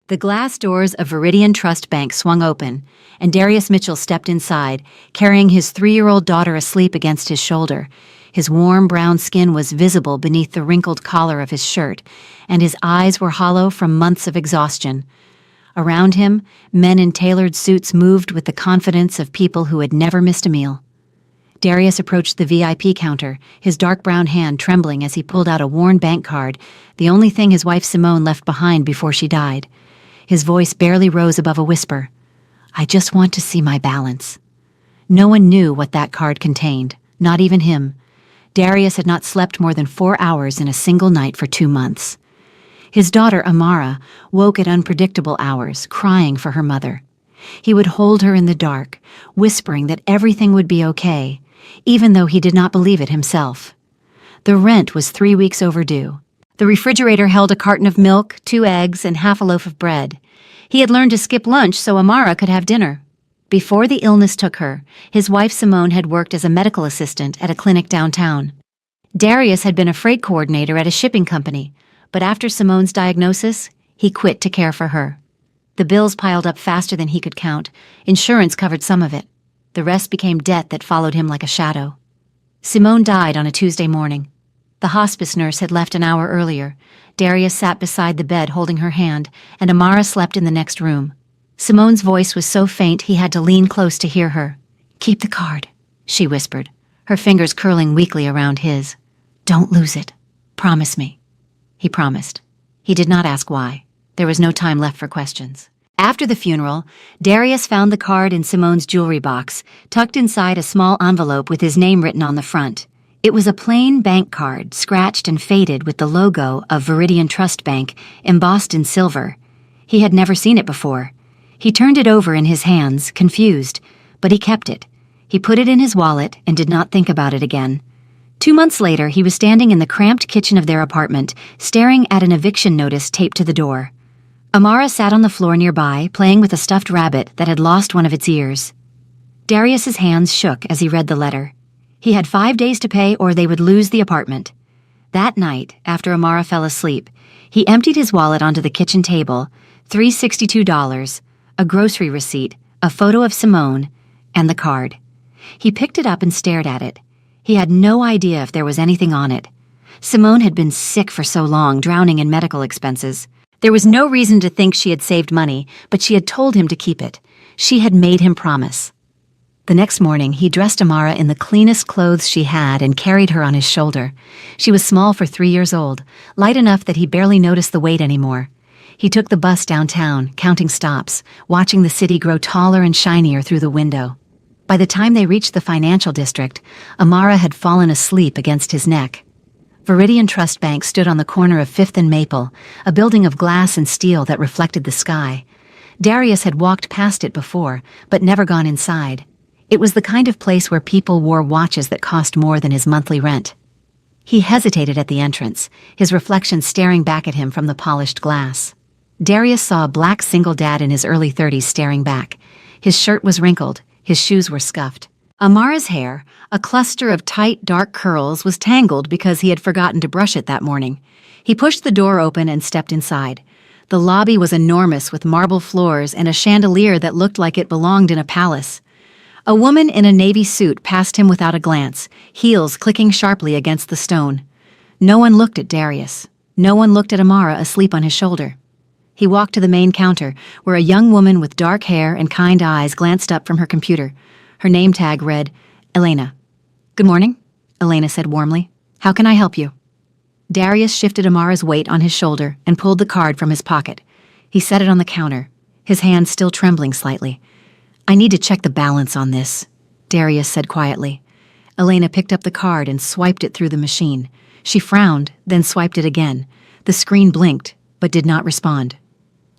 The glass doors of Viridian Trust Bank swung open, and Darius Mitchell stepped inside, carrying his 3-year-old daughter asleep against his shoulder. His warm brown skin was visible beneath the wrinkled collar of his shirt, and his eyes were hollow from months of exhaustion. Around him, men in tailored suits moved with the confidence of people who had never missed a meal. Darius approached the VIP counter, his dark brown hand trembling as he pulled out a worn bank card, the only thing his wife Simone left behind before she died. His voice barely rose above a whisper. "I just want to see my balance." No one knew what that card contained, not even him. Darius had not slept more than 4 hours in a single night for 2 months. His daughter, Amara, woke at unpredictable hours, crying for her mother. He would hold her in the dark, whispering that everything would be okay, even though he did not believe it himself. The rent was 3 weeks overdue. The refrigerator held a carton of milk, 2 eggs, and half a loaf of bread. He had learned to skip lunch so Amara could have dinner. Before the illness took her, his wife Simone had worked as a medical assistant at a clinic downtown. Darius had been a freight coordinator at a shipping company, but after Simone's diagnosis, he quit to care for her. The bills piled up faster than he could count. Insurance covered some of it. The rest became debt that followed him like a shadow. Simone died on a Tuesday morning. The hospice nurse had left an hour earlier. Darius sat beside the bed holding her hand, and Amara slept in the next room. Simone's voice was so faint he had to lean close to hear her. "Keep the card," she whispered, her fingers curling weakly around his. "Don't lose it. Promise me." He promised. He did not ask why. There was no time left for questions. After the funeral, Darius found the card in Simone's jewelry box, tucked inside a small envelope with his name written on the front. It was a plain bank card, scratched and faded with the logo of Viridian Trust Bank embossed in silver. He had never seen it before. He turned it over in his hands, confused, but he kept it. He put it in his wallet and did not think about it again. 2 months later, he was standing in the cramped kitchen of their apartment, staring at an eviction notice taped to the door. Amara sat on the floor nearby, playing with a stuffed rabbit that had lost one of its ears. Darius's hands shook as he read the letter. He had 5 days to pay or they would lose the apartment. That night, after Amara fell asleep, he emptied his wallet onto the kitchen table, $362, a grocery receipt, a photo of Simone, and the card. He picked it up and stared at it. He had no idea if there was anything on it. Simone had been sick for so long, drowning in medical expenses. There was no reason to think she had saved money, but she had told him to keep it. She had made him promise. The next morning, he dressed Amara in the cleanest clothes she had and carried her on his shoulder. She was small for 3 years old, light enough that he barely noticed the weight anymore. He took the bus downtown, counting stops, watching the city grow taller and shinier through the window. By the time they reached the financial district, Amara had fallen asleep against his neck. Viridian Trust Bank stood on the corner of 5th and Maple, a building of glass and steel that reflected the sky. Darius had walked past it before, but never gone inside. It was the kind of place where people wore watches that cost more than his monthly rent. He hesitated at the entrance, his reflection staring back at him from the polished glass. Darius saw a black single dad in his early 30s staring back. His shirt was wrinkled, his shoes were scuffed. Amara's hair, a cluster of tight, dark curls, was tangled because he had forgotten to brush it that morning. He pushed the door open and stepped inside. The lobby was enormous with marble floors and a chandelier that looked like it belonged in a palace. A woman in a navy suit passed him without a glance, heels clicking sharply against the stone. No one looked at Darius. No one looked at Amara asleep on his shoulder. He walked to the main counter, where a young woman with dark hair and kind eyes glanced up from her computer. Her name tag read, Elena. "Good morning," Elena said warmly. "How can I help you?" Darius shifted Amara's weight on his shoulder and pulled the card from his pocket. He set it on the counter, his hand still trembling slightly. "I need to check the balance on this," Darius said quietly. Elena picked up the card and swiped it through the machine. She frowned, then swiped it again. The screen blinked, but did not respond.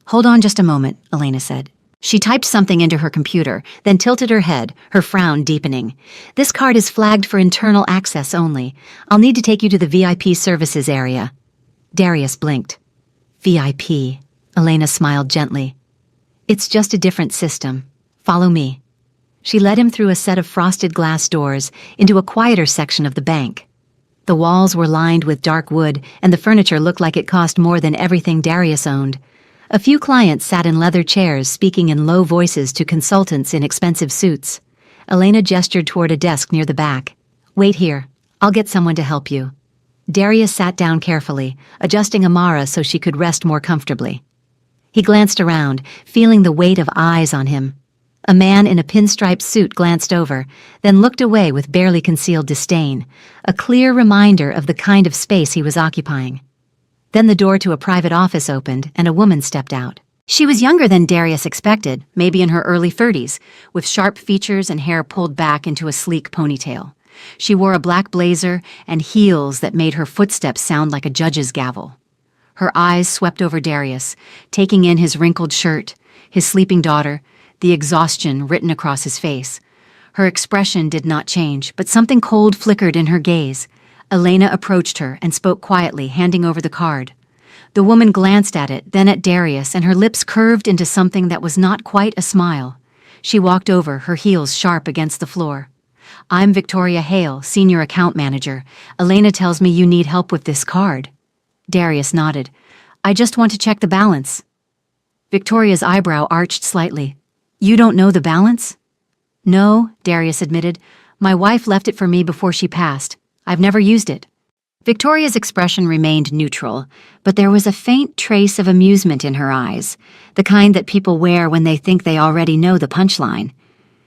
"Hold on just a moment," Elena said. She typed something into her computer, then tilted her head, her frown deepening. "This card is flagged for internal access only. I'll need to take you to the VIP services area." Darius blinked. "VIP," Elena smiled gently. "It's just a different system. Follow me." She led him through a set of frosted glass doors into a quieter section of the bank. The walls were lined with dark wood, and the furniture looked like it cost more than everything Darius owned. A few clients sat in leather chairs speaking in low voices to consultants in expensive suits. Elena gestured toward a desk near the back. "Wait here. I'll get someone to help you." Darius sat down carefully, adjusting Amara so she could rest more comfortably. He glanced around, feeling the weight of eyes on him. A man in a pinstripe suit glanced over, then looked away with barely concealed disdain, a clear reminder of the kind of space he was occupying. Then the door to a private office opened, and a woman stepped out. She was younger than Darius expected, maybe in her early 30s, with sharp features and hair pulled back into a sleek ponytail. She wore a black blazer and heels that made her footsteps sound like a judge's gavel. Her eyes swept over Darius, taking in his wrinkled shirt, his sleeping daughter, the exhaustion written across his face. Her expression did not change, but something cold flickered in her gaze. Elena approached her and spoke quietly, handing over the card. The woman glanced at it, then at Darius, and her lips curved into something that was not quite a smile. She walked over, her heels sharp against the floor. "I'm Victoria Hale, Senior Account Manager. Elena tells me you need help with this card." Darius nodded. "I just want to check the balance." Victoria's eyebrow arched slightly. "You don't know the balance?" "No," Darius admitted. "My wife left it for me before she passed. I've never used it." Victoria's expression remained neutral, but there was a faint trace of amusement in her eyes, the kind that people wear when they think they already know the punchline.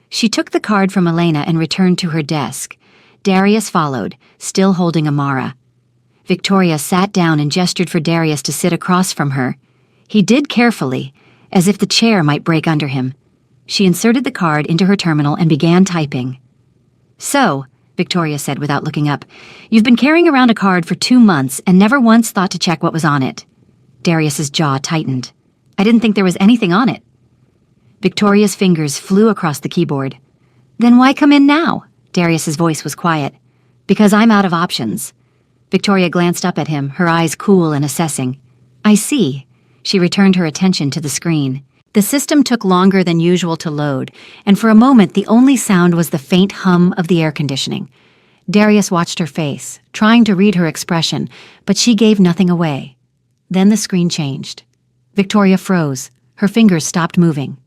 She took the card from Elena and returned to her desk. Darius followed, still holding Amara. Victoria sat down and gestured for Darius to sit across from her. He did carefully, as if the chair might break under him. She inserted the card into her terminal and began typing. "So," Victoria said without looking up, "you've been carrying around a card for 2 months and never once thought to check what was on it." Darius's jaw tightened. "I didn't think there was anything on it." Victoria's fingers flew across the keyboard. "Then why come in now?" Darius's voice was quiet. "Because I'm out of options." Victoria glanced up at him, her eyes cool and assessing. "I see." She returned her attention to the screen. The system took longer than usual to load, and for a moment the only sound was the faint hum of the air conditioning. Darius watched her face, trying to read her expression, but she gave nothing away. Then the screen changed. Victoria froze. Her fingers stopped moving.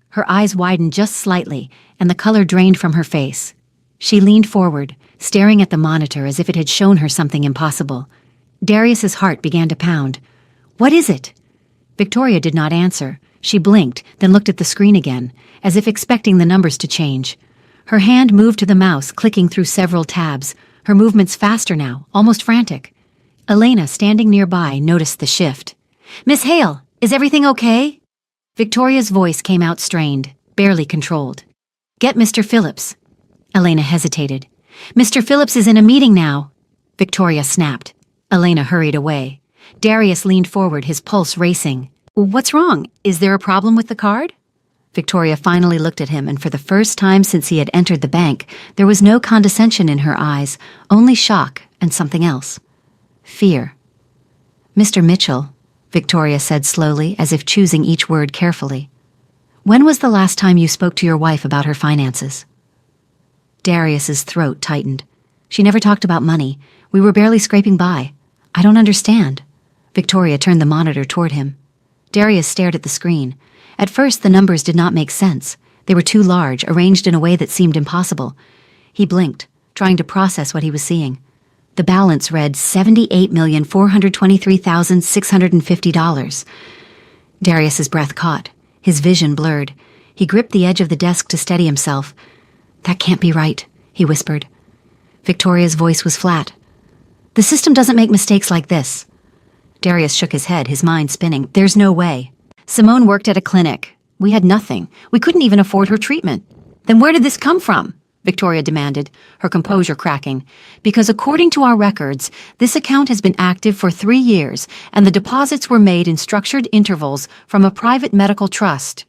Her eyes widened just slightly, and the color drained from her face. She leaned forward, staring at the monitor as if it had shown her something impossible. Darius's heart began to pound. "What is it?" Victoria did not answer. She blinked, then looked at the screen again, as if expecting the numbers to change. Her hand moved to the mouse, clicking through several tabs, her movements faster now, almost frantic. Elena, standing nearby, noticed the shift. "Miss Hale, is everything okay?" Victoria's voice came out strained, barely controlled. "Get Mr. Phillips." Elena hesitated. "Mr. Phillips is in a meeting now." Victoria snapped. Elena hurried away. Darius leaned forward, his pulse racing. "What's wrong? Is there a problem with the card?" Victoria finally looked at him, and for the first time since he had entered the bank, there was no condescension in her eyes, only shock and something else. Fear. "Mr. Mitchell," Victoria said slowly, as if choosing each word carefully. "When was the last time you spoke to your wife about her finances?" Darius's throat tightened. "She never talked about money. We were barely scraping by. I don't understand." Victoria turned the monitor toward him. Darius stared at the screen. At first, the numbers did not make sense. They were too large, arranged in a way that seemed impossible. He blinked, trying to process what he was seeing. The balance read $78,423,650. Darius's breath caught. His vision blurred. He gripped the edge of the desk to steady himself. "That can't be right," he whispered. Victoria's voice was flat. "The system doesn't make mistakes like this." Darius shook his head, his mind spinning. "There's no way. Simone worked at a clinic. We had nothing. We couldn't even afford her treatment." "Then where did this come from?" Victoria demanded, her composure cracking. "Because according to our records, this account has been active for 3 years, and the deposits were made in structured intervals from a private medical trust."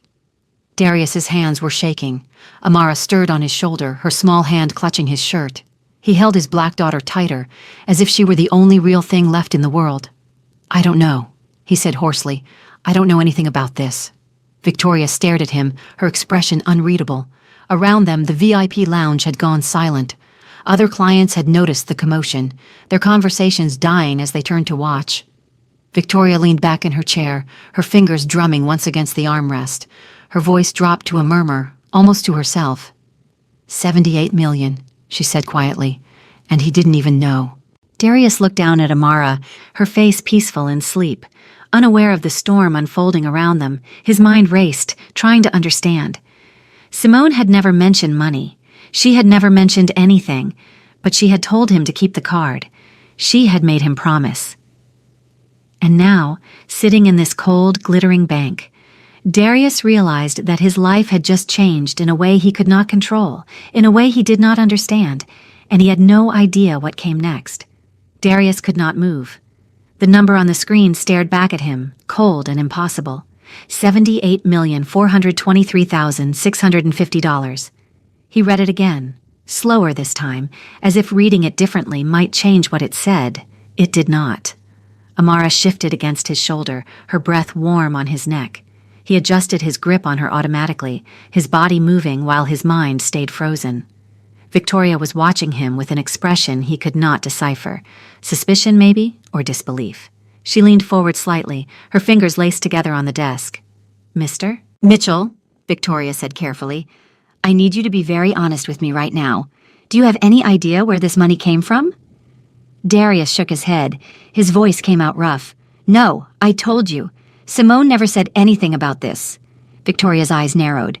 Darius's hands were shaking. Amara stirred on his shoulder, her small hand clutching his shirt. He held his black daughter tighter, as if she were the only real thing left in the world. "I don't know," he said hoarsely. "I don't know anything about this." Victoria stared at him, her expression unreadable. Around them, the VIP lounge had gone silent. Other clients had noticed the commotion, their conversations dying as they turned to watch. Victoria leaned back in her chair, her fingers drumming once against the armrest. Her voice dropped to a murmur, almost to herself. 78 million, she said quietly, and he didn't even know. Darius looked down at Amara, her face peaceful in sleep. Unaware of the storm unfolding around them, his mind raced, trying to understand. Simone had never mentioned money. She had never mentioned anything, but she had told him to keep the card. She had made him promise. And now, sitting in this cold, glittering bank, Darius realized that his life had just changed in a way he could not control, in a way he did not understand, and he had no idea what came next. Darius could not move. The number on the screen stared back at him, cold and impossible. $78,423,650. He read it again, slower this time, as if reading it differently might change what it said. It did not. Amara shifted against his shoulder, her breath warm on his neck. He adjusted his grip on her automatically, his body moving while his mind stayed frozen. Victoria was watching him with an expression he could not decipher. Suspicion, maybe, or disbelief. She leaned forward slightly, her fingers laced together on the desk. "Mr. Mitchell," Victoria said carefully, "I need you to be very honest with me right now. Do you have any idea where this money came from?" Darius shook his head. His voice came out rough. "No, I told you. Simone never said anything about this." Victoria's eyes narrowed.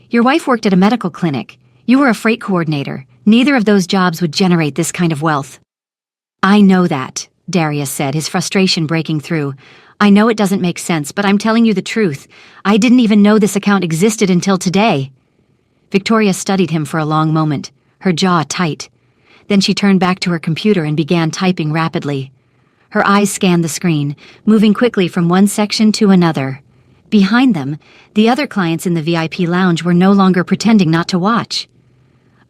"Your wife worked at a medical clinic. You were a freight coordinator. Neither of those jobs would generate this kind of wealth." "I know that," Darius said, his frustration breaking through. "I know it doesn't make sense, but I'm telling you the truth. I didn't even know this account existed until today." Victoria studied him for a long moment, her jaw tight. Then she turned back to her computer and began typing rapidly. Her eyes scanned the screen, moving quickly from one section to another. Behind them, the other clients in the VIP lounge were no longer pretending not to watch.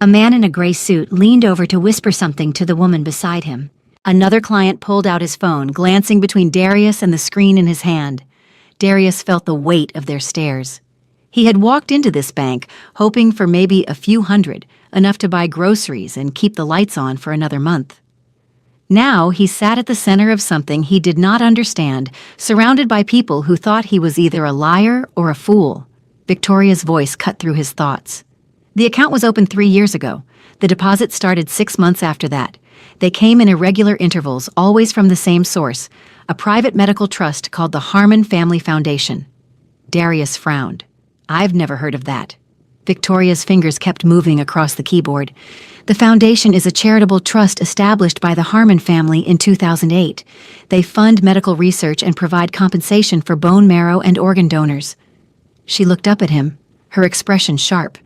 A man in a gray suit leaned over to whisper something to the woman beside him. Another client pulled out his phone, glancing between Darius and the screen in his hand. Darius felt the weight of their stares. He had walked into this bank, hoping for maybe a few hundred, enough to buy groceries and keep the lights on for another month. Now he sat at the center of something he did not understand, surrounded by people who thought he was either a liar or a fool. Victoria's voice cut through his thoughts. The account was opened 3 years ago. The deposits started 6 months after that. They came in irregular intervals, always from the same source, a private medical trust called the Harmon Family Foundation. Darius frowned. "I've never heard of that." Victoria's fingers kept moving across the keyboard. "The foundation is a charitable trust established by the Harmon family in 2008. They fund medical research and provide compensation for bone marrow and organ donors." She looked up at him, her expression sharp.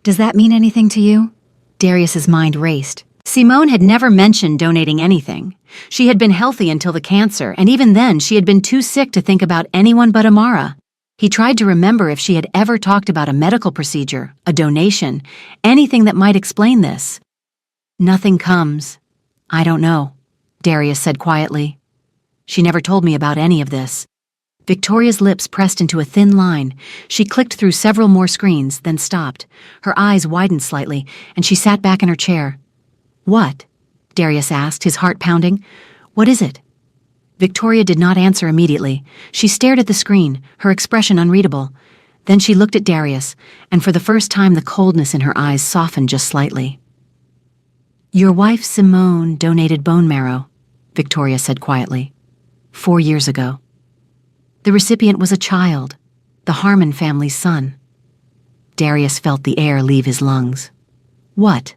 "Does that mean anything to you?" Darius's mind raced. Simone had never mentioned donating anything. She had been healthy until the cancer, and even then she had been too sick to think about anyone but Amara. He tried to remember if she had ever talked about a medical procedure, a donation, anything that might explain this. "Nothing comes. I don't know," Darius said quietly. "She never told me about any of this." Victoria's lips pressed into a thin line. She clicked through several more screens, then stopped. Her eyes widened slightly, and she sat back in her chair. "What?" Darius asked, his heart pounding. "What is it?" Victoria did not answer immediately. She stared at the screen, her expression unreadable. Then she looked at Darius, and for the first time the coldness in her eyes softened just slightly. "Your wife Simone donated bone marrow," Victoria said quietly. 4 years ago. The recipient was a child, the Harmon family's son. Darius felt the air leave his lungs. "What?"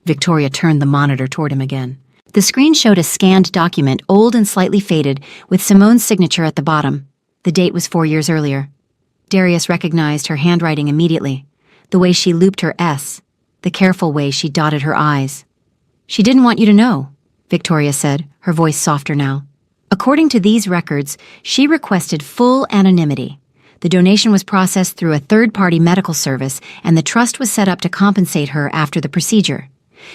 Victoria turned the monitor toward him again. The screen showed a scanned document, old and slightly faded, with Simone's signature at the bottom. The date was 4 years earlier. Darius recognized her handwriting immediately, the way she looped her S, the careful way she dotted her I's. "She didn't want you to know," Victoria said, her voice softer now. "According to these records, she requested full anonymity. The donation was processed through a third-party medical service, and the trust was set up to compensate her after the procedure.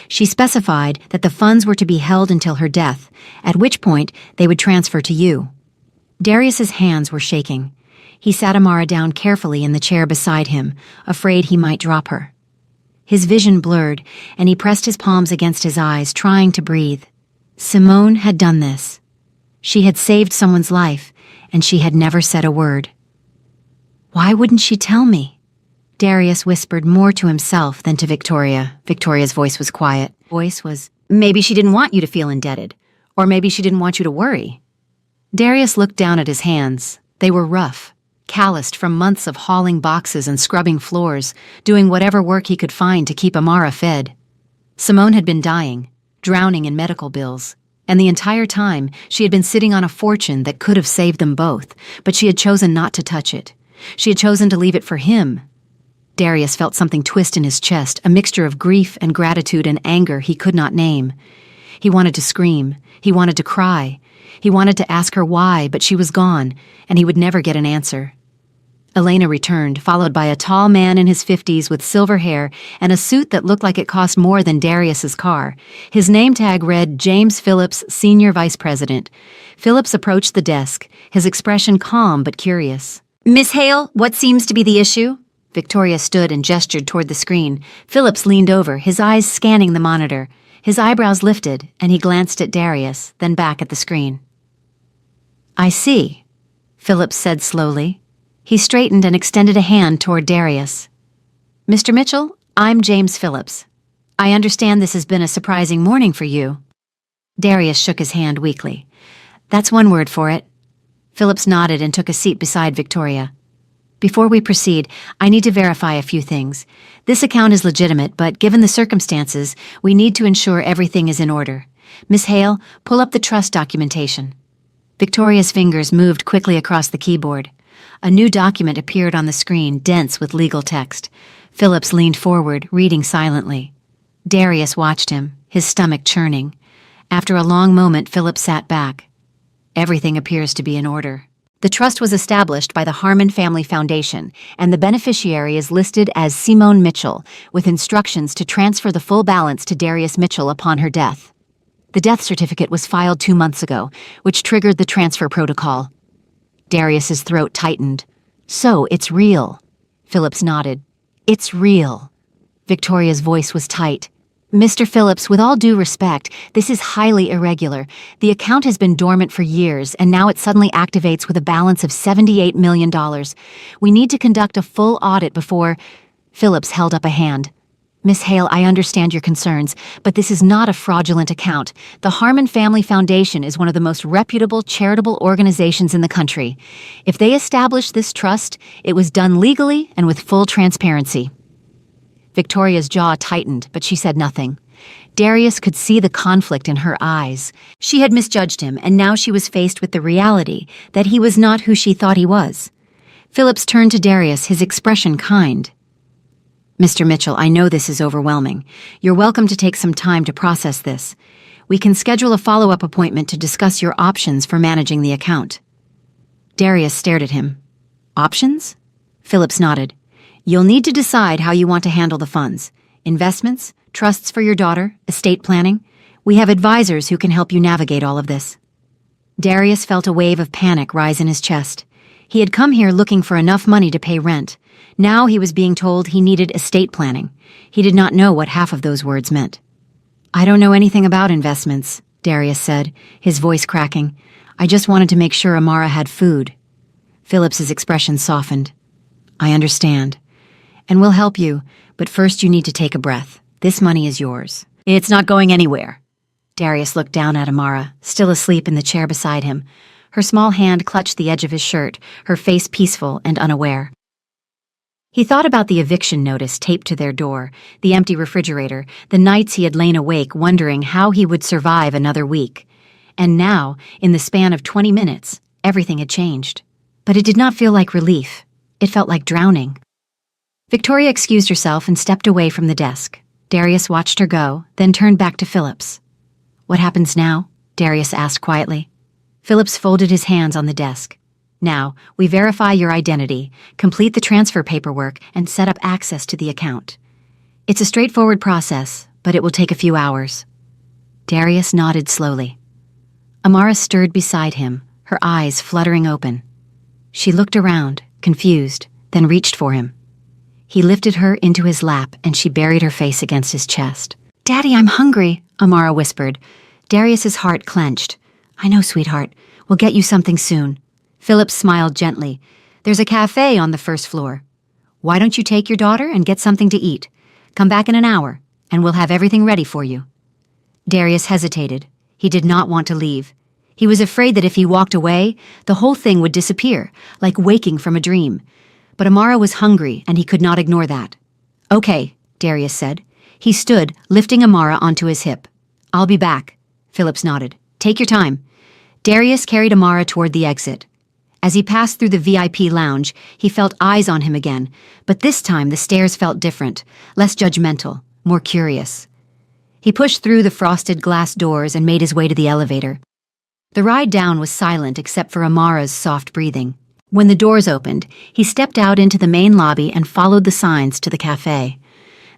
She specified that the funds were to be held until her death, at which point they would transfer to you." Darius's hands were shaking. He sat Amara down carefully in the chair beside him, afraid he might drop her. His vision blurred, and he pressed his palms against his eyes, trying to breathe. Simone had done this. She had saved someone's life, and she had never said a word. Why wouldn't she tell me? Darius whispered more to himself than to Victoria. Victoria's voice was quiet. Maybe she didn't want you to feel indebted, or maybe she didn't want you to worry. Darius looked down at his hands. They were rough, calloused from months of hauling boxes and scrubbing floors, doing whatever work he could find to keep Amara fed. Simone had been dying, drowning in medical bills, and the entire time she had been sitting on a fortune that could have saved them both, but she had chosen not to touch it. She had chosen to leave it for him. Darius felt something twist in his chest, a mixture of grief and gratitude and anger he could not name. He wanted to scream. He wanted to cry. He wanted to ask her why, but she was gone, and he would never get an answer. Elena returned, followed by a tall man in his 50s with silver hair and a suit that looked like it cost more than Darius's car. His name tag read James Phillips, Senior Vice President. Phillips approached the desk, his expression calm but curious. "Miss Hale, what seems to be the issue?" Victoria stood and gestured toward the screen. Phillips leaned over, his eyes scanning the monitor. His eyebrows lifted, and he glanced at Darius, then back at the screen. "I see," Phillips said slowly. He straightened and extended a hand toward Darius. "Mr. Mitchell, I'm James Phillips. I understand this has been a surprising morning for you." Darius shook his hand weakly. "That's one word for it." Phillips nodded and took a seat beside Victoria. "Before we proceed, I need to verify a few things. This account is legitimate, but given the circumstances, we need to ensure everything is in order. Miss Hale, pull up the trust documentation." Victoria's fingers moved quickly across the keyboard. A new document appeared on the screen, dense with legal text. Phillips leaned forward, reading silently. Darius watched him, his stomach churning. After a long moment, Phillips sat back. Everything appears to be in order. The trust was established by the Harmon Family Foundation, and the beneficiary is listed as Simone Mitchell, with instructions to transfer the full balance to Darius Mitchell upon her death. The death certificate was filed 2 months ago, which triggered the transfer protocol. Darius's throat tightened. "So, it's real." Phillips nodded. "It's real." Victoria's voice was tight. "Mr. Phillips, with all due respect, this is highly irregular. The account has been dormant for years, and now it suddenly activates with a balance of $78 million. We need to conduct a full audit before—" Phillips held up a hand. "Miss Hale, I understand your concerns, but this is not a fraudulent account. The Harmon Family Foundation is one of the most reputable charitable organizations in the country. If they established this trust, it was done legally and with full transparency." Victoria's jaw tightened, but she said nothing. Darius could see the conflict in her eyes. She had misjudged him, and now she was faced with the reality that he was not who she thought he was. Phillips turned to Darius, his expression kind. "Mr. Mitchell, I know this is overwhelming. You're welcome to take some time to process this. We can schedule a follow-up appointment to discuss your options for managing the account." Darius stared at him. "Options?" Phillips nodded. "You'll need to decide how you want to handle the funds. Investments, trusts for your daughter, estate planning. We have advisors who can help you navigate all of this." Darius felt a wave of panic rise in his chest. He had come here looking for enough money to pay rent. Now he was being told he needed estate planning. He did not know what half of those words meant. "I don't know anything about investments," Darius said, his voice cracking. "I just wanted to make sure Amara had food." Phillips's expression softened. "I understand. And we'll help you, but first you need to take a breath. This money is yours." "It's not going anywhere." Darius looked down at Amara, still asleep in the chair beside him. Her small hand clutched the edge of his shirt, her face peaceful and unaware. He thought about the eviction notice taped to their door, the empty refrigerator, the nights he had lain awake wondering how he would survive another week. And now, in the span of 20 minutes, everything had changed. But it did not feel like relief. It felt like drowning. Victoria excused herself and stepped away from the desk. Darius watched her go, then turned back to Phillips. "What happens now?" Darius asked quietly. Phillips folded his hands on the desk. "Now, we verify your identity, complete the transfer paperwork, and set up access to the account. It's a straightforward process, but it will take a few hours." Darius nodded slowly. Amara stirred beside him, her eyes fluttering open. She looked around, confused, then reached for him. He lifted her into his lap, and she buried her face against his chest. "Daddy, I'm hungry," Amara whispered. Darius's heart clenched. "I know, sweetheart. We'll get you something soon." Philip smiled gently. "There's a cafe on the first floor. Why don't you take your daughter and get something to eat? Come back in an hour, and we'll have everything ready for you." Darius hesitated. He did not want to leave. He was afraid that if he walked away, the whole thing would disappear, like waking from a dream. But Amara was hungry, and he could not ignore that. "Okay," Darius said. He stood, lifting Amara onto his hip. "I'll be back." Phillips nodded. "Take your time." Darius carried Amara toward the exit. As he passed through the VIP lounge, he felt eyes on him again, but this time the stares felt different, less judgmental, more curious. He pushed through the frosted glass doors and made his way to the elevator. The ride down was silent except for Amara's soft breathing. When the doors opened, he stepped out into the main lobby and followed the signs to the cafe.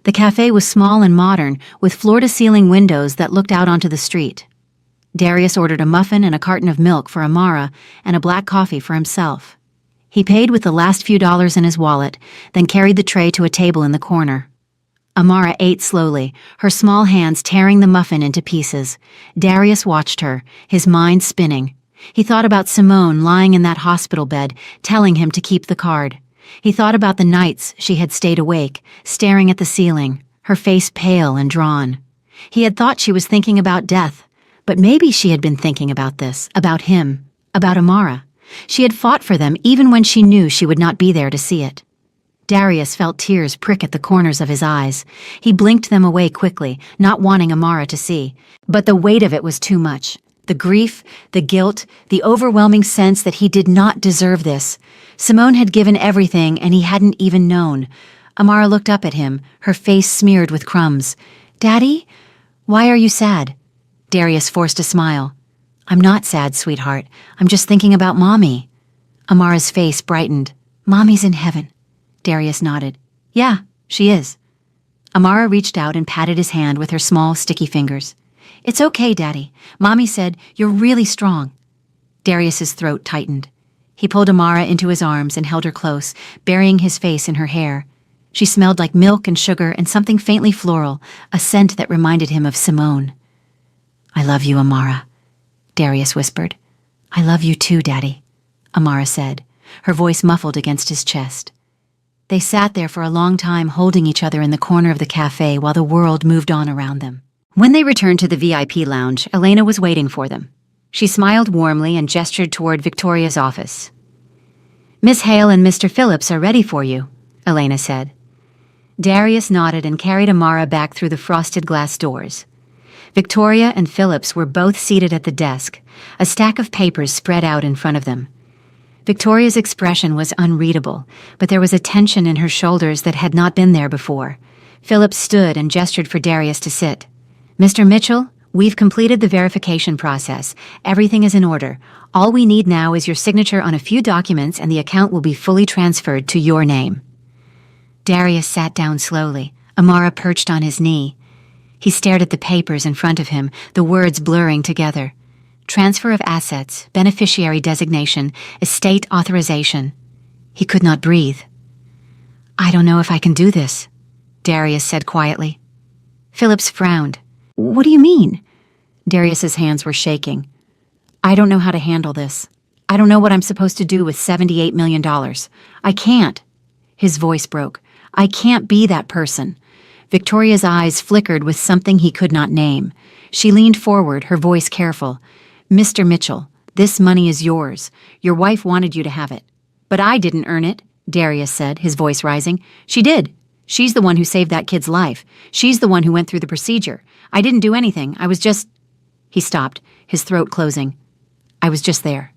The cafe was small and modern, with floor-to-ceiling windows that looked out onto the street. Darius ordered a muffin and a carton of milk for Amara and a black coffee for himself. He paid with the last few dollars in his wallet, then carried the tray to a table in the corner. Amara ate slowly, her small hands tearing the muffin into pieces. Darius watched her, his mind spinning. He thought about Simone lying in that hospital bed, telling him to keep the card. He thought about the nights she had stayed awake, staring at the ceiling, her face pale and drawn. He had thought she was thinking about death, but maybe she had been thinking about this, about him, about Amara. She had fought for them even when she knew she would not be there to see it. Darius felt tears prick at the corners of his eyes. He blinked them away quickly, not wanting Amara to see. But the weight of it was too much. The grief, the guilt, the overwhelming sense that he did not deserve this. Simone had given everything and he hadn't even known. Amara looked up at him, her face smeared with crumbs. "Daddy? Why are you sad?" Darius forced a smile. "I'm not sad, sweetheart. I'm just thinking about Mommy." Amara's face brightened. "Mommy's in heaven." Darius nodded. "Yeah, she is." Amara reached out and patted his hand with her small, sticky fingers. "It's okay, Daddy. Mommy said you're really strong." Darius's throat tightened. He pulled Amara into his arms and held her close, burying his face in her hair. She smelled like milk and sugar and something faintly floral, a scent that reminded him of Simone. "I love you, Amara," Darius whispered. "I love you too, Daddy," Amara said, her voice muffled against his chest. They sat there for a long time holding each other in the corner of the cafe while the world moved on around them. When they returned to the VIP lounge, Elena was waiting for them. She smiled warmly and gestured toward Victoria's office. "Miss Hale and Mr. Phillips are ready for you," Elena said. Darius nodded and carried Amara back through the frosted glass doors. Victoria and Phillips were both seated at the desk, a stack of papers spread out in front of them. Victoria's expression was unreadable, but there was a tension in her shoulders that had not been there before. Phillips stood and gestured for Darius to sit. "Mr. Mitchell, we've completed the verification process. Everything is in order. All we need now is your signature on a few documents and the account will be fully transferred to your name." Darius sat down slowly, Amara perched on his knee. He stared at the papers in front of him, the words blurring together. Transfer of assets, beneficiary designation, estate authorization. He could not breathe. "I don't know if I can do this," Darius said quietly. Phillips frowned. "What do you mean?" Darius's hands were shaking. "I don't know how to handle this. I don't know what I'm supposed to do with $78 million. I can't." His voice broke. "I can't be that person." Victoria's eyes flickered with something he could not name. She leaned forward, her voice careful. "Mr. Mitchell, this money is yours. Your wife wanted you to have it." "But I didn't earn it," Darius said, his voice rising. "She did. She's the one who saved that kid's life. She's the one who went through the procedure. I didn't do anything. I was just—" He stopped, his throat closing. "I was just there."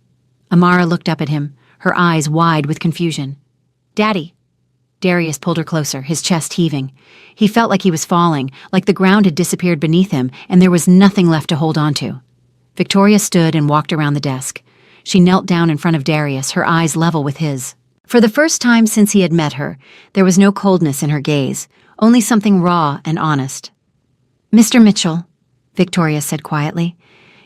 Amara looked up at him, her eyes wide with confusion. "Daddy." Darius pulled her closer, his chest heaving. He felt like he was falling, like the ground had disappeared beneath him, and there was nothing left to hold on to. Victoria stood and walked around the desk. She knelt down in front of Darius, her eyes level with his. For the first time since he had met her, there was no coldness in her gaze, only something raw and honest. "Mr. Mitchell," Victoria said quietly,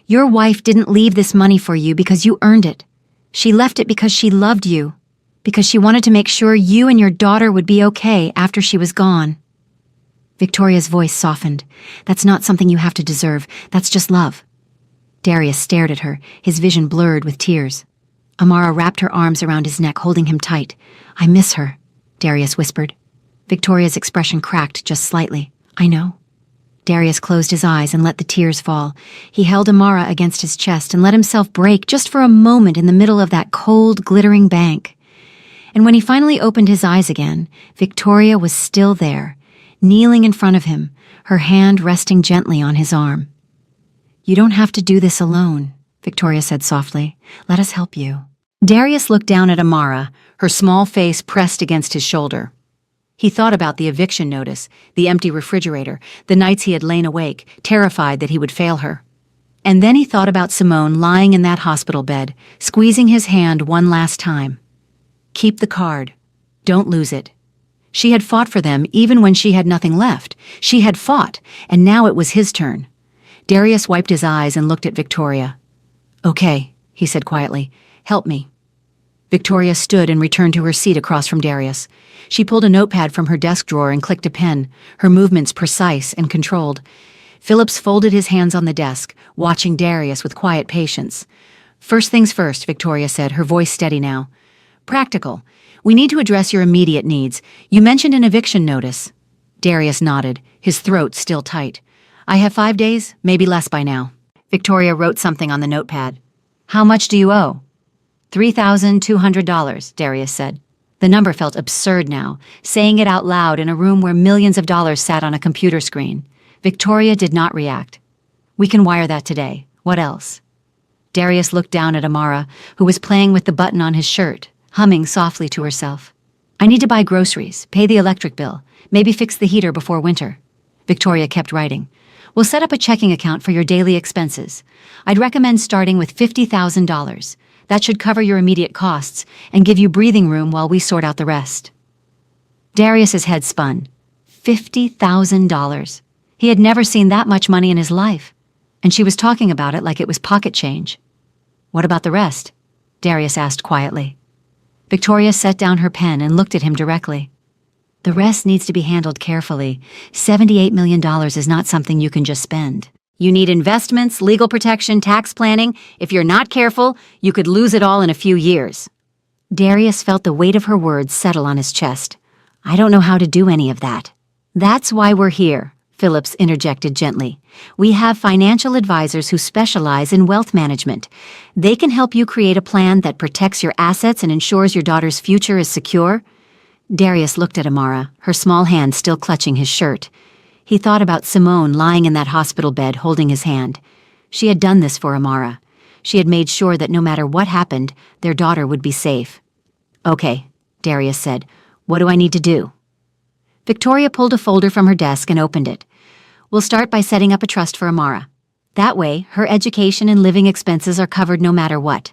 "your wife didn't leave this money for you because you earned it. She left it because she loved you, because she wanted to make sure you and your daughter would be okay after she was gone." Victoria's voice softened. "That's not something you have to deserve. That's just love." Darius stared at her, his vision blurred with tears. Amara wrapped her arms around his neck, holding him tight. "I miss her," Darius whispered. Victoria's expression cracked just slightly. "I know." Darius closed his eyes and let the tears fall. He held Amara against his chest and let himself break just for a moment in the middle of that cold, glittering bank. And when he finally opened his eyes again, Victoria was still there, kneeling in front of him, her hand resting gently on his arm. "You don't have to do this alone," Victoria said softly. "Let us help you." Darius looked down at Amara, her small face pressed against his shoulder. He thought about the eviction notice, the empty refrigerator, the nights he had lain awake, terrified that he would fail her. And then he thought about Simone lying in that hospital bed, squeezing his hand one last time. Keep the card. Don't lose it. She had fought for them even when she had nothing left. She had fought, and now it was his turn. Darius wiped his eyes and looked at Victoria. "Okay," he said quietly. "Help me." Victoria stood and returned to her seat across from Darius. She pulled a notepad from her desk drawer and clicked a pen, her movements precise and controlled. Phillips folded his hands on the desk, watching Darius with quiet patience. "First things first," Victoria said, her voice steady now. "Practical. We need to address your immediate needs. You mentioned an eviction notice." Darius nodded, his throat still tight. "I have 5 days, maybe less by now." Victoria wrote something on the notepad. "How much do you owe?" $3,200, Darius said. The number felt absurd now, saying it out loud in a room where millions of dollars sat on a computer screen. Victoria did not react. "We can wire that today. What else?" Darius looked down at Amara, who was playing with the button on his shirt, humming softly to herself. "I need to buy groceries, pay the electric bill, maybe fix the heater before winter." Victoria kept writing. "We'll set up a checking account for your daily expenses. I'd recommend starting with $50,000. That should cover your immediate costs and give you breathing room while we sort out the rest." Darius's head spun. $50,000. He had never seen that much money in his life, and she was talking about it like it was pocket change. "What about the rest?" Darius asked quietly. Victoria set down her pen and looked at him directly. "The rest needs to be handled carefully. $78 million is not something you can just spend. You need investments, legal protection, tax planning. If you're not careful, you could lose it all in a few years." Darius felt the weight of her words settle on his chest. "I don't know how to do any of that." "That's why we're here," Phillips interjected gently. "We have financial advisors who specialize in wealth management. They can help you create a plan that protects your assets and ensures your daughter's future is secure." Darius looked at Amara, her small hand still clutching his shirt. He thought about Simone lying in that hospital bed holding his hand. She had done this for Amara. She had made sure that no matter what happened, their daughter would be safe. "Okay," Darius said. "What do I need to do?" Victoria pulled a folder from her desk and opened it. "We'll start by setting up a trust for Amara. That way, her education and living expenses are covered no matter what.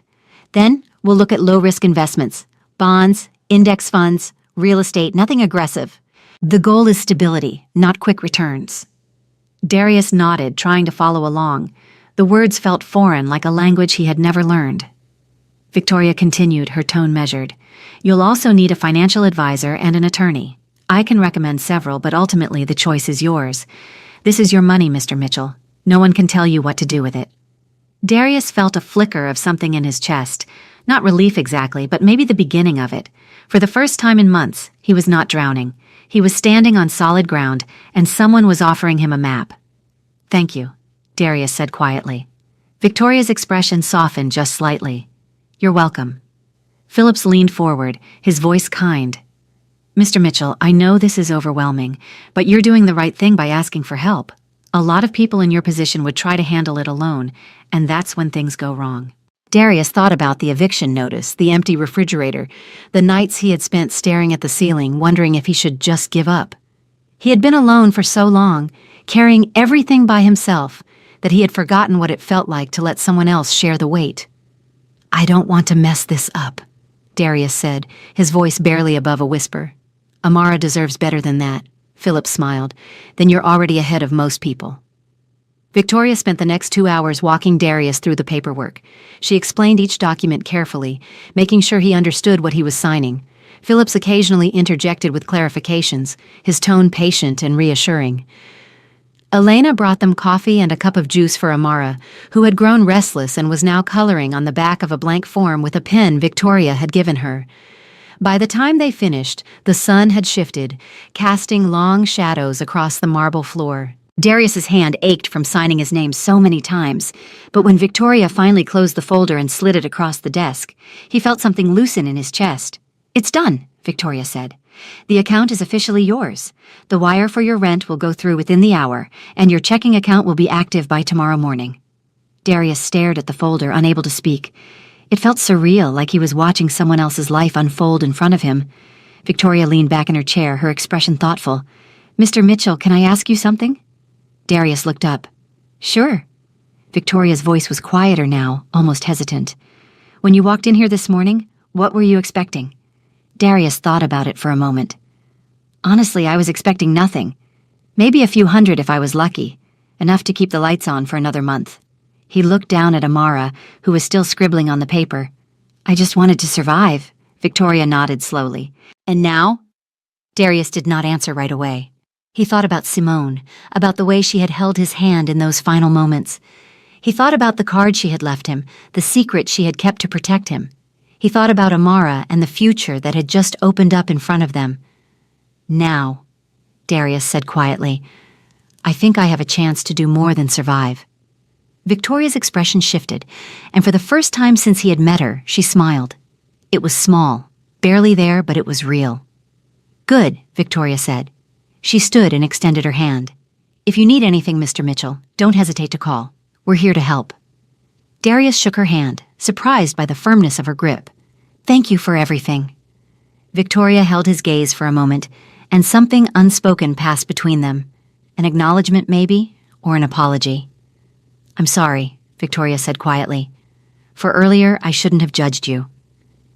Then, we'll look at low-risk investments, bonds, index funds, real estate, nothing aggressive. The goal is stability, not quick returns." Darius nodded, trying to follow along. The words felt foreign, like a language he had never learned. Victoria continued, her tone measured. "You'll also need a financial advisor and an attorney. I can recommend several, but ultimately the choice is yours. This is your money, Mr. Mitchell. No one can tell you what to do with it." Darius felt a flicker of something in his chest. Not relief exactly, but maybe the beginning of it. For the first time in months, he was not drowning. He was standing on solid ground, and someone was offering him a map. "Thank you," Darius said quietly. Victoria's expression softened just slightly. "You're welcome." Phillips leaned forward, his voice kind. "Mr. Mitchell, I know this is overwhelming, but you're doing the right thing by asking for help. A lot of people in your position would try to handle it alone, and that's when things go wrong." Darius thought about the eviction notice, the empty refrigerator, the nights he had spent staring at the ceiling, wondering if he should just give up. He had been alone for so long, carrying everything by himself, that he had forgotten what it felt like to let someone else share the weight. "I don't want to mess this up," Darius said, his voice barely above a whisper. "Amara deserves better than that," Philip smiled. "Then you're already ahead of most people." Victoria spent the next 2 hours walking Darius through the paperwork. She explained each document carefully, making sure he understood what he was signing. Phillips occasionally interjected with clarifications, his tone patient and reassuring. Elena brought them coffee and a cup of juice for Amara, who had grown restless and was now coloring on the back of a blank form with a pen Victoria had given her. By the time they finished, the sun had shifted, casting long shadows across the marble floor. Darius's hand ached from signing his name so many times, but when Victoria finally closed the folder and slid it across the desk, he felt something loosen in his chest. "It's done," Victoria said. "The account is officially yours. The wire for your rent will go through within the hour, and your checking account will be active by tomorrow morning." Darius stared at the folder, unable to speak. It felt surreal, like he was watching someone else's life unfold in front of him. Victoria leaned back in her chair, her expression thoughtful. "Mr. Mitchell, can I ask you something?" Darius looked up. "Sure." Victoria's voice was quieter now, almost hesitant. "When you walked in here this morning, what were you expecting?" Darius thought about it for a moment. "Honestly, I was expecting nothing. Maybe a few hundred if I was lucky, enough to keep the lights on for another month." He looked down at Amara, who was still scribbling on the paper. "I just wanted to survive." Victoria nodded slowly. "And now?" Darius did not answer right away. He thought about Simone, about the way she had held his hand in those final moments. He thought about the card she had left him, the secret she had kept to protect him. He thought about Amara and the future that had just opened up in front of them. "Now," Darius said quietly, "I think I have a chance to do more than survive." Victoria's expression shifted, and for the first time since he had met her, she smiled. It was small, barely there, but it was real. "Good," Victoria said. She stood and extended her hand. "If you need anything, Mr. Mitchell, don't hesitate to call. We're here to help." Darius shook her hand, surprised by the firmness of her grip. "Thank you for everything." Victoria held his gaze for a moment, and something unspoken passed between them. An acknowledgement, maybe, or an apology. "I'm sorry," Victoria said quietly. "For earlier, I shouldn't have judged you."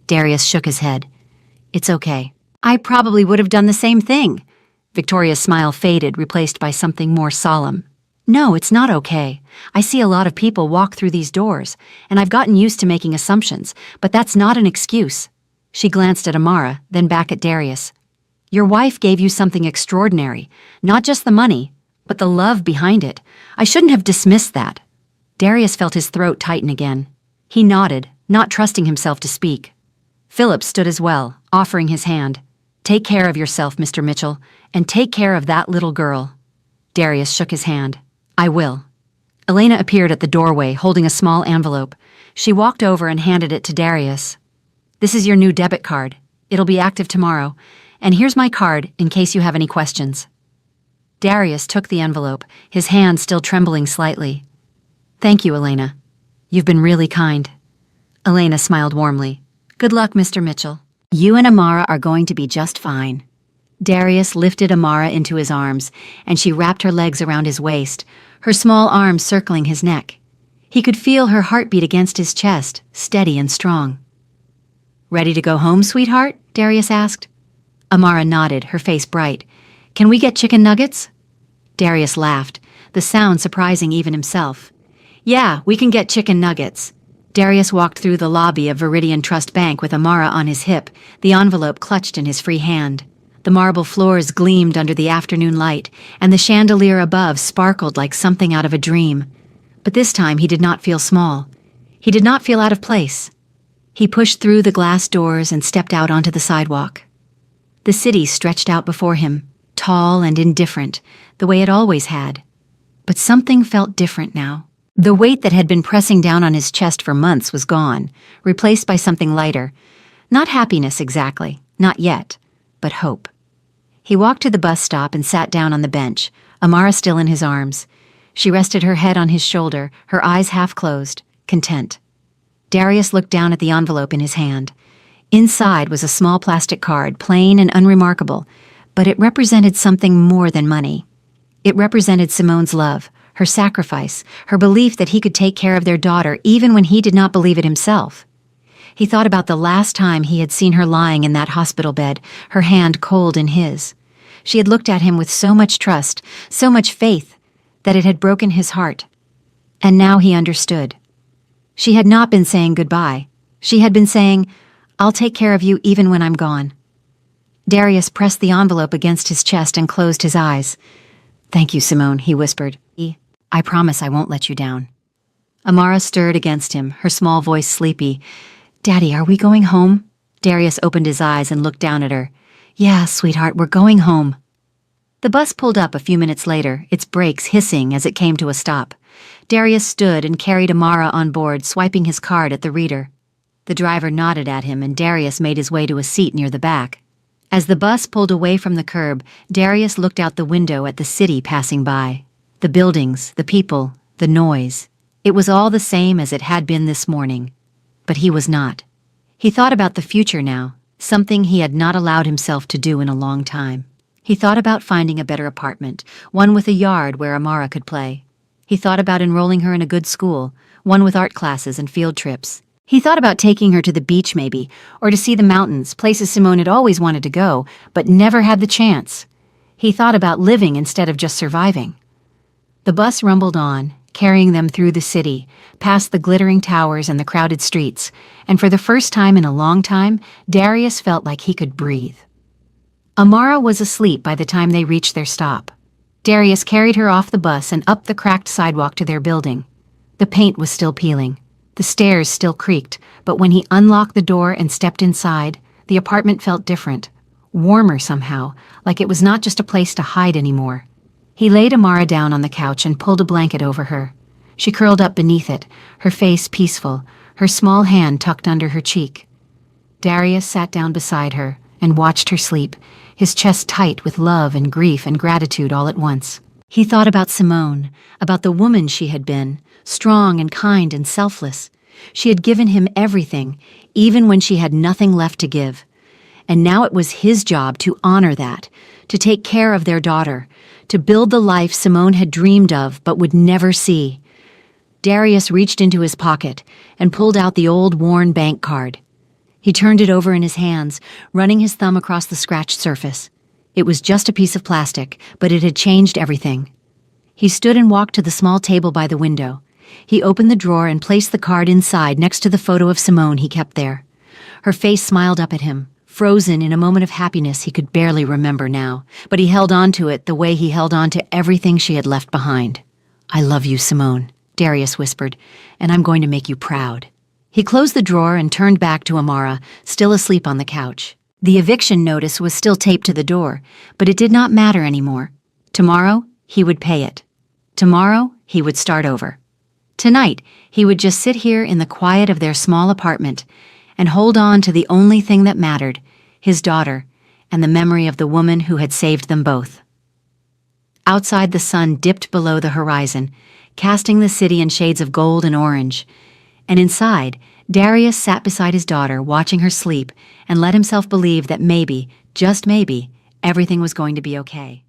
Darius shook his head. "It's okay. I probably would have done the same thing." Victoria's smile faded, replaced by something more solemn. "No, it's not okay. I see a lot of people walk through these doors, and I've gotten used to making assumptions, but that's not an excuse." She glanced at Amara, then back at Darius. "Your wife gave you something extraordinary, not just the money, but the love behind it. I shouldn't have dismissed that." Darius felt his throat tighten again. He nodded, not trusting himself to speak. Philip stood as well, offering his hand. "Take care of yourself, Mr. Mitchell, and take care of that little girl." Darius shook his hand. "I will." Elena appeared at the doorway, holding a small envelope. She walked over and handed it to Darius. "This is your new debit card. It'll be active tomorrow, and here's my card in case you have any questions." Darius took the envelope, his hand still trembling slightly. "Thank you, Elena. You've been really kind." Elena smiled warmly. "Good luck, Mr. Mitchell. You and Amara are going to be just fine." Darius lifted Amara into his arms, and she wrapped her legs around his waist, her small arms circling his neck. He could feel her heartbeat against his chest, steady and strong. "Ready to go home, sweetheart?" Darius asked. Amara nodded, her face bright. "Can we get chicken nuggets?" Darius laughed, the sound surprising even himself. "Yeah, we can get chicken nuggets." Darius walked through the lobby of Viridian Trust Bank with Amara on his hip, the envelope clutched in his free hand. The marble floors gleamed under the afternoon light, and the chandelier above sparkled like something out of a dream. But this time he did not feel small. He did not feel out of place. He pushed through the glass doors and stepped out onto the sidewalk. The city stretched out before him, tall and indifferent, the way it always had. But something felt different now. The weight that had been pressing down on his chest for months was gone, replaced by something lighter. Not happiness exactly, not yet, but hope. He walked to the bus stop and sat down on the bench, Amara still in his arms. She rested her head on his shoulder, her eyes half closed, content. Darius looked down at the envelope in his hand. Inside was a small plastic card, plain and unremarkable, but it represented something more than money. It represented Simone's love, her sacrifice, her belief that he could take care of their daughter even when he did not believe it himself. He thought about the last time he had seen her lying in that hospital bed, her hand cold in his. She had looked at him with so much trust, so much faith, that it had broken his heart. And now he understood. She had not been saying goodbye. She had been saying, "I'll take care of you even when I'm gone." Darius pressed the envelope against his chest and closed his eyes. "Thank you, Simone," he whispered. "I promise I won't let you down." Amara stirred against him, her small voice sleepy. "Daddy, are we going home?" Darius opened his eyes and looked down at her. "Yeah, sweetheart, we're going home." The bus pulled up a few minutes later, its brakes hissing as it came to a stop. Darius stood and carried Amara on board, swiping his card at the reader. The driver nodded at him, and Darius made his way to a seat near the back. As the bus pulled away from the curb, Darius looked out the window at the city passing by. The buildings, the people, the noise. It was all the same as it had been this morning. But he was not. He thought about the future now, something he had not allowed himself to do in a long time. He thought about finding a better apartment, one with a yard where Amara could play. He thought about enrolling her in a good school, one with art classes and field trips. He thought about taking her to the beach maybe, or to see the mountains, places Simone had always wanted to go, but never had the chance. He thought about living instead of just surviving. The bus rumbled on, carrying them through the city, past the glittering towers and the crowded streets, and for the first time in a long time, Darius felt like he could breathe. Amara was asleep by the time they reached their stop. Darius carried her off the bus and up the cracked sidewalk to their building. The paint was still peeling. The stairs still creaked, but when he unlocked the door and stepped inside, the apartment felt different, warmer somehow, like it was not just a place to hide anymore. He laid Amara down on the couch and pulled a blanket over her. She curled up beneath it, her face peaceful, her small hand tucked under her cheek. Darius sat down beside her and watched her sleep, his chest tight with love and grief and gratitude all at once. He thought about Simone, about the woman she had been, strong and kind and selfless. She had given him everything, even when she had nothing left to give. And now it was his job to honor that, to take care of their daughter, to build the life Simone had dreamed of but would never see. Darius reached into his pocket and pulled out the old worn bank card. He turned it over in his hands, running his thumb across the scratched surface. It was just a piece of plastic, but it had changed everything. He stood and walked to the small table by the window. He opened the drawer and placed the card inside next to the photo of Simone he kept there. Her face smiled up at him, frozen in a moment of happiness he could barely remember now, but he held on to it the way he held on to everything she had left behind. "I love you, Simone," Darius whispered, "and I'm going to make you proud." He closed the drawer and turned back to Amara, still asleep on the couch. The eviction notice was still taped to the door, but it did not matter anymore. Tomorrow, he would pay it. Tomorrow, he would start over. Tonight, he would just sit here in the quiet of their small apartment and hold on to the only thing that mattered, his daughter, and the memory of the woman who had saved them both. Outside, the sun dipped below the horizon, casting the city in shades of gold and orange. And inside, Darius sat beside his daughter, watching her sleep, and let himself believe that maybe, just maybe, everything was going to be okay.